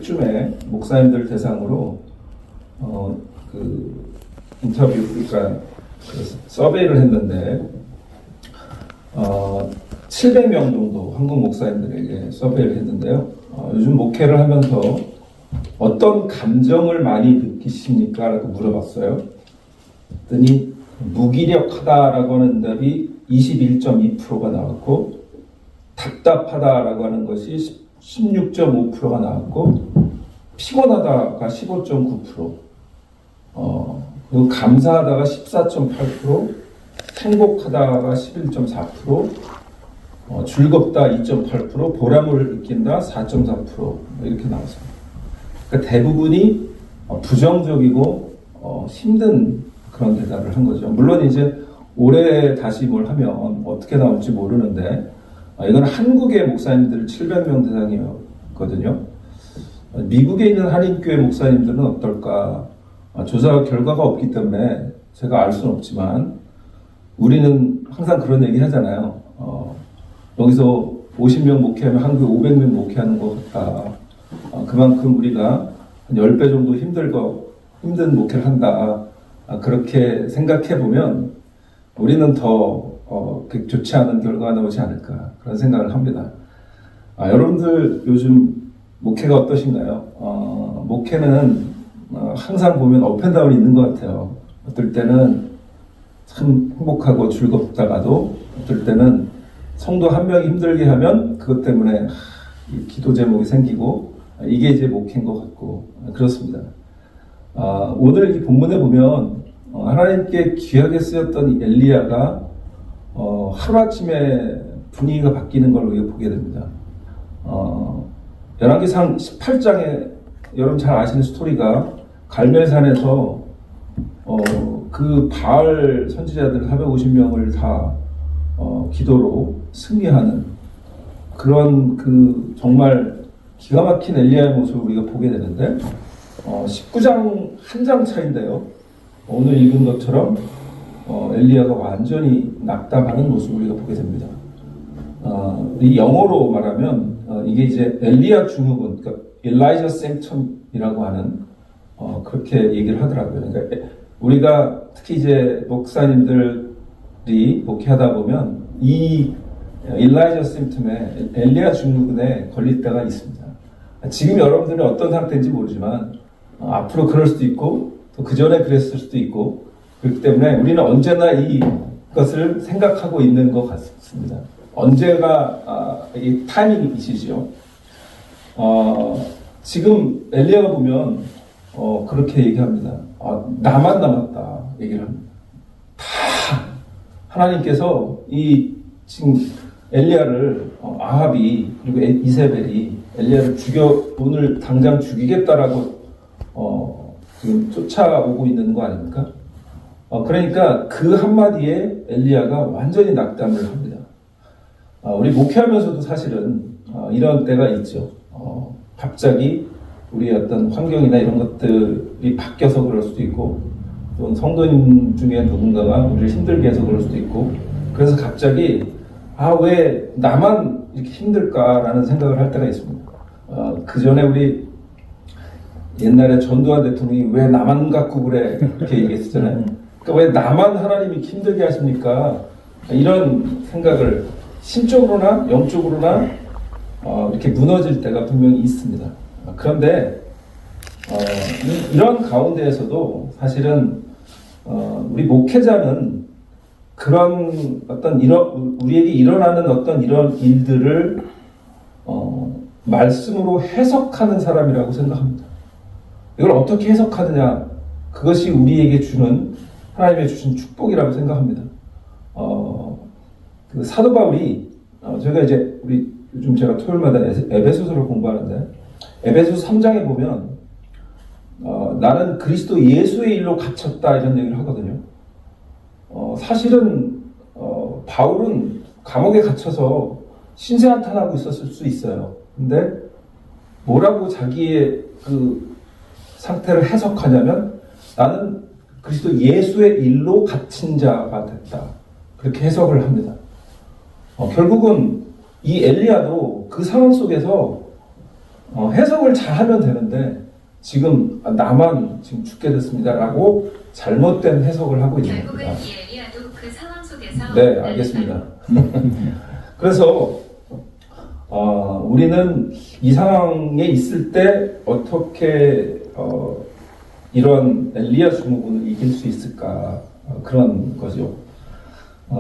10쯤에 목사님들 대상으로 인터뷰, 그러니까 서베이를 했는데 700명 정도 한국 목사님들에게 서베이를 했는데요. 요즘 목회를 하면서 어떤 감정을 많이 느끼십니까? 라고 물어봤어요. 그랬더니 무기력하다라고 하는 답이 21.2%가 나왔고, 답답하다라고 하는 것이 16.5%가 나왔고, 피곤하다가 15.9%, 그리고 감사하다가 14.8%, 행복하다가 11.4%, 즐겁다 2.8%, 보람을 느낀다 4.4% 이렇게 나왔습니다. 그러니까 대부분이 부정적이고 힘든 그런 대답을 한 거죠. 물론 이제 올해 다시 뭘 하면 어떻게 나올지 모르는데, 이건 한국의 목사님들 700명 대상이었거든요. 미국에 있는 한인교회 목사님들은 어떨까? 조사 결과가 없기 때문에 제가 알 수는 없지만, 우리는 항상 그런 얘기 하잖아요. 여기서 50명 목회하면 한국에 500명 목회하는 것 같다. 그만큼 우리가 한 10배 정도 힘든 목회를 한다. 그렇게 생각해보면 우리는 더 좋지 않은 결과가 나오지 않을까, 그런 생각을 합니다. 여러분들 요즘 목회가 어떠신가요? 목회는 항상 보면 업앤다운이 있는 것 같아요. 어떨 때는 참 행복하고 즐겁다가도, 어떨 때는 성도 한 명이 힘들게 하면 그것 때문에 기도 제목이 생기고, 이게 이제 목회인 것 같고 그렇습니다. 오늘 이 본문에 보면 하나님께 귀하게 쓰였던 이 엘리야가 하루아침에 분위기가 바뀌는 걸 우리가 보게 됩니다. 열왕기상 18장에 여러분 잘 아시는 스토리가, 갈멜산에서 그 바알 선지자들 450명을 다 기도로 승리하는 그런 정말 기가 막힌 엘리야의 모습을 우리가 보게 되는데, 19장 한 장 차인데요. 오늘 읽은 것처럼 엘리야가 완전히 낙담하는 모습을 우리가 보게 됩니다. 이 영어로 말하면 이게 이제 엘리야 중후군, 그러니까 엘라이자 생텀이라고 하는 그렇게 얘기를 하더라고요. 그러니까 우리가 특히 이제 목사님들이 목회하다 보면 이 엘라이자 심텀에, 엘리야 중후군에 걸릴 때가 있습니다. 지금 여러분들은 어떤 상태인지 모르지만 앞으로 그럴 수도 있고, 또 그 전에 그랬을 수도 있고, 그렇기 때문에 우리는 언제나 이것을 생각하고 있는 것 같습니다. 언제가 이 타이밍이시죠. 지금 엘리야가 보면 그렇게 얘기합니다. 나만 남았다 얘기를 합니다. 다 하나님께서 지금 엘리야를 아합이, 그리고 이세벨이 엘리야를 오늘 당장 죽이겠다라고 지금 쫓아오고 있는 거 아닙니까? 그러니까 그 한마디에 엘리야가 완전히 낙담을 합니다. 우리 목회하면서도 사실은 이런 때가 있죠. 갑자기 우리의 어떤 환경이나 이런 것들이 바뀌어서 그럴 수도 있고, 또 성도님 중에 누군가가 우리를 힘들게 해서 그럴 수도 있고, 그래서 갑자기 왜 나만 이렇게 힘들까라는 생각을 할 때가 있습니다. 그 전에 우리 옛날에 전두환 대통령이 왜 나만 갖고 그래 이렇게 얘기했었잖아요. 그러니까 왜 나만 하나님이 힘들게 하십니까? 이런 생각을 심적으로나 영적으로나 이렇게 무너질 때가 분명히 있습니다. 그런데 이런 가운데에서도 사실은 우리 목회자는 그런 우리에게 일어나는 어떤 이런 일들을 말씀으로 해석하는 사람이라고 생각합니다. 이걸 어떻게 해석하느냐, 그것이 우리에게 주는, 하나님의 주신 축복이라고 생각합니다. 그 사도 바울이, 저희가 이제 요즘 제가 토요일마다 에베소서를 공부하는데, 에베소서 3장에 보면 나는 그리스도 예수의 일로 갇혔다 이런 얘기를 하거든요. 사실은 바울은 감옥에 갇혀서 신세한탄하고 있었을 수 있어요. 근데 뭐라고 자기의 그 상태를 해석하냐면, 나는 그리스도 예수의 일로 갇힌 자가 됐다, 그렇게 해석을 합니다. 결국은 이 엘리야도 그 상황 속에서 해석을 잘 하면 되는데 지금 나만 지금 죽게 됐습니다라고 잘못된 해석을 하고 있는 결국은 겁니다. 이 엘리야도 그 상황 속에서 네, 알겠습니다. 그래서 우리는 이 상황에 있을 때 어떻게 이런 엘리야 증후군을 이길 수 있을까, 그런 거죠.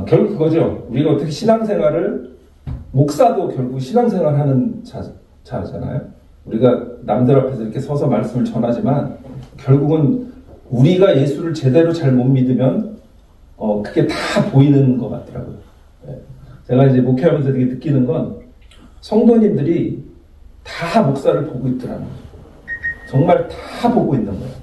결국 그거죠. 우리가 어떻게 신앙생활을, 목사도 결국 신앙생활하는 자잖아요. 우리가 남들 앞에서 이렇게 서서 말씀을 전하지만 결국은 우리가 예수를 제대로 잘 못 믿으면 그게 다 보이는 것 같더라고요. 제가 이제 목회하면서 되게 느끼는 건 성도님들이 다 목사를 보고 있더라고요. 정말 다 보고 있는 거예요.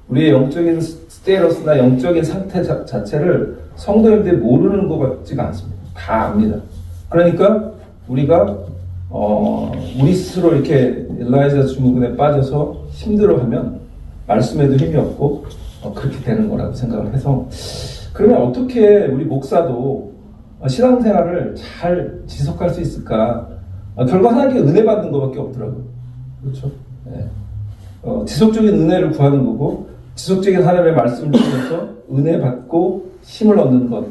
우리의 영적인 스테이러스나 영적인 상태 자체를 성도님들이 모르는 것 같지가 않습니다. 다 압니다. 그러니까 우리가 우리 스스로 이렇게 엘리야 증후군에 빠져서 힘들어하면 말씀에도 힘이 없고 그렇게 되는 거라고 생각을 해서, 그러면 어떻게 우리 목사도 신앙생활을 잘 지속할 수 있을까? 결국 하나님께 은혜 받는 것밖에 없더라고요. 그렇죠? 네. 지속적인 은혜를 구하는 거고, 지속적인 하나님의 말씀을 통해서 은혜 받고 힘을 얻는 것,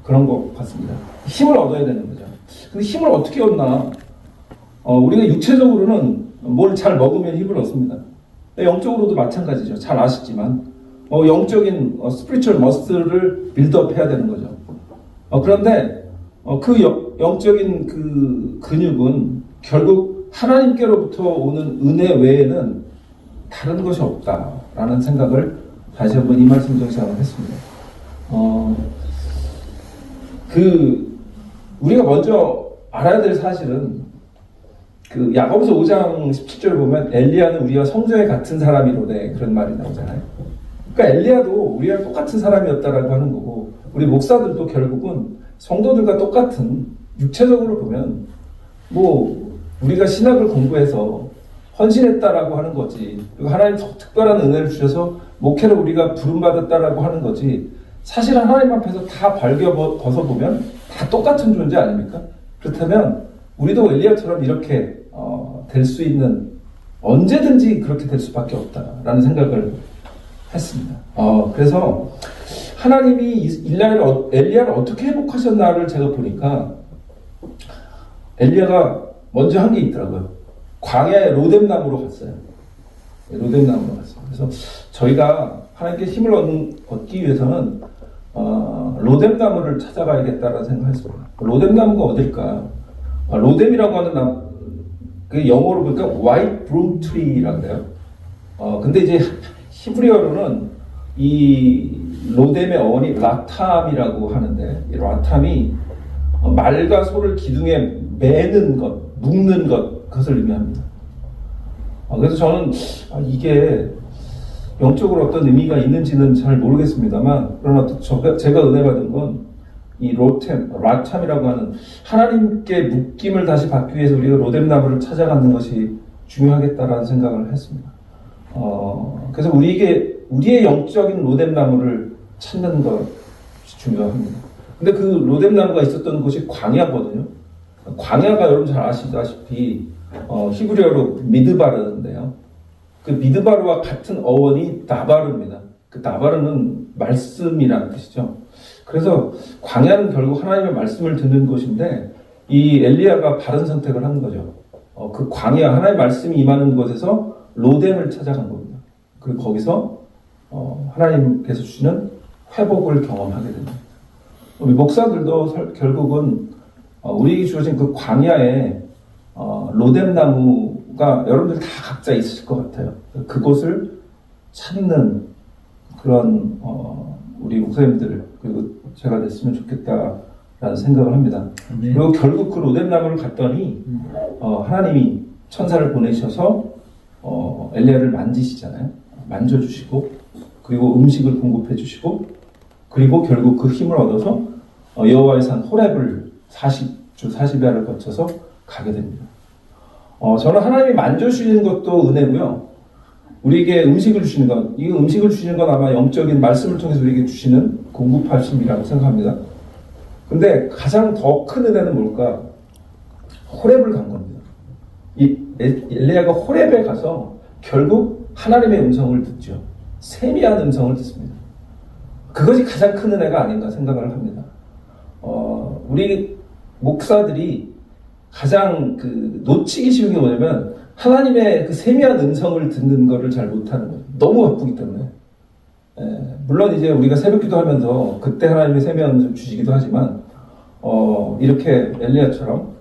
그런 것 같습니다. 힘을 얻어야 되는 거죠. 근데 힘을 어떻게 얻나? 우리가 육체적으로는 뭘 잘 먹으면 힘을 얻습니다. 영적으로도 마찬가지죠. 잘 아시지만 영적인 스피리추얼 머슬을 빌드업 해야 되는 거죠. 그런데 그 영적인 그 근육은 결국 하나님께로부터 오는 은혜 외에는 다른 것이 없다라는 생각을 다시 한번 이 말씀 정시하고 했습니다. 우리가 먼저 알아야 될 사실은 그 야고보서 5장 17절을 보면 엘리야는 우리와 성전에 같은 사람이로되, 그런 말이 나오잖아요. 그러니까 엘리야도 우리와 똑같은 사람이었다라고 하는 거고, 우리 목사들도 결국은 성도들과 똑같은, 육체적으로 보면 우리가 신학을 공부해서 헌신했다라고 하는 거지, 그리고 하나님 특별한 은혜를 주셔서 목회를 우리가 부름받았다라고 하는 거지, 사실 하나님 앞에서 다 벗어보면 다 똑같은 존재 아닙니까? 그렇다면 우리도 엘리야처럼 이렇게 될 수 있는, 언제든지 그렇게 될 수밖에 없다라는 생각을 했습니다. 그래서 하나님이 엘리야를 어떻게 회복하셨나를 제가 보니까 엘리야가 먼저 한 게 있더라고요. 광야에 로뎀나무로 갔어요. 로뎀나무로 갔어요. 그래서 저희가 하나님께 힘을 얻기 위해서는 로뎀나무를 찾아가야겠다라는 생각을 했습니다. 로뎀나무가 어딜까? 로뎀이라고 하는 그 영어로 보니까 white broom tree라고 해요. 근데 이제 히브리어로는 이 로뎀의 어원이 라탐이라고 하는데, 이 라탐이 말과 소를 기둥에 매는 것, 묶는 것, 그것을 의미합니다. 그래서 저는 이게 영적으로 어떤 의미가 있는지는 잘 모르겠습니다만, 그러나 제가 은혜 받은 건 이 라탐이라고 하는 하나님께 묶임을 다시 받기 위해서 우리가 로뎀나무를 찾아가는 것이 중요하겠다라는 생각을 했습니다. 그래서 우리의 영적인 로뎀나무를 찾는 것이 중요합니다. 근데 그 로뎀나무가 있었던 곳이 광야거든요. 광야가 여러분 잘 아시다시피 히브리어로 미드바르인데요. 그 미드바르와 같은 어원이 나바르입니다. 그 나바르는 말씀이라는 뜻이죠. 그래서 광야는 결국 하나님의 말씀을 듣는 곳인데, 이 엘리야가 바른 선택을 한 거죠. 그 광야, 하나님의 말씀이 임하는 곳에서 로뎀을 찾아간 겁니다. 그리고 거기서 하나님께서 주시는 회복을 경험하게 됩니다. 우리 목사들도 결국은 우리에게 주어진 그 광야에 로뎀나무가 여러분들 다 각자 있을 것 같아요. 그곳을 찾는 그런 우리 목사님들, 그리고 제가 됐으면 좋겠다라는 생각을 합니다. 네. 그리고 결국 그 로뎀나무를 갔더니 하나님이 천사를 보내셔서 엘리야를 만지시잖아요. 만져주시고, 그리고 음식을 공급해 주시고, 그리고 결국 그 힘을 얻어서 여호와의 산 호렙을 40주 40야를 거쳐서 가게 됩니다. 저는 하나님이 만져주시는 것도 은혜고요. 우리에게 음식을 주시는 것, 이 음식을 주시는 건 아마 영적인 말씀을 통해서 우리에게 주시는 공급하심이라고 생각합니다. 근데 가장 더 큰 은혜는 뭘까? 호렙을 간 겁니다. 이 엘리야가 호렙에 가서 결국 하나님의 음성을 듣죠. 세미한 음성을 듣습니다. 그것이 가장 큰 은혜가 아닌가 생각을 합니다. 우리 목사들이 가장 놓치기 쉬운 게 뭐냐면 하나님의 그 세미한 음성을 듣는 것을 잘 못하는 거예요. 너무 바쁘기 때문에. 물론 이제 우리가 새벽기도 하면서 그때 하나님의 세미한 음성 주시기도 하지만 이렇게 엘리야처럼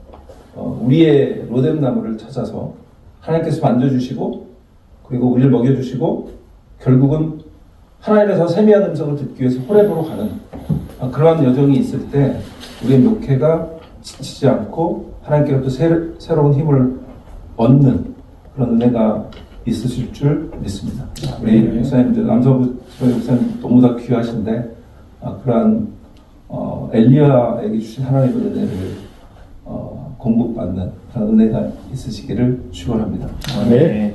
우리의 로뎀나무를 찾아서 하나님께서 만져주시고 그리고 우리를 먹여주시고 결국은 하나님에서 세미한 음성을 듣기 위해서 호렙으로 가는 그러한 여정이 있을 때 우리의 목회가 지치지 않고 하나님께로부터 새로운 힘을 얻는 그런 은혜가 있으실 줄 믿습니다. 우리 목사님들, 남서부 목사님 너무 다 귀하신데 그러한 엘리야에게 주신 하나님의 은혜를 공급받는 그런 은혜가 있으시기를 축원합니다. 네.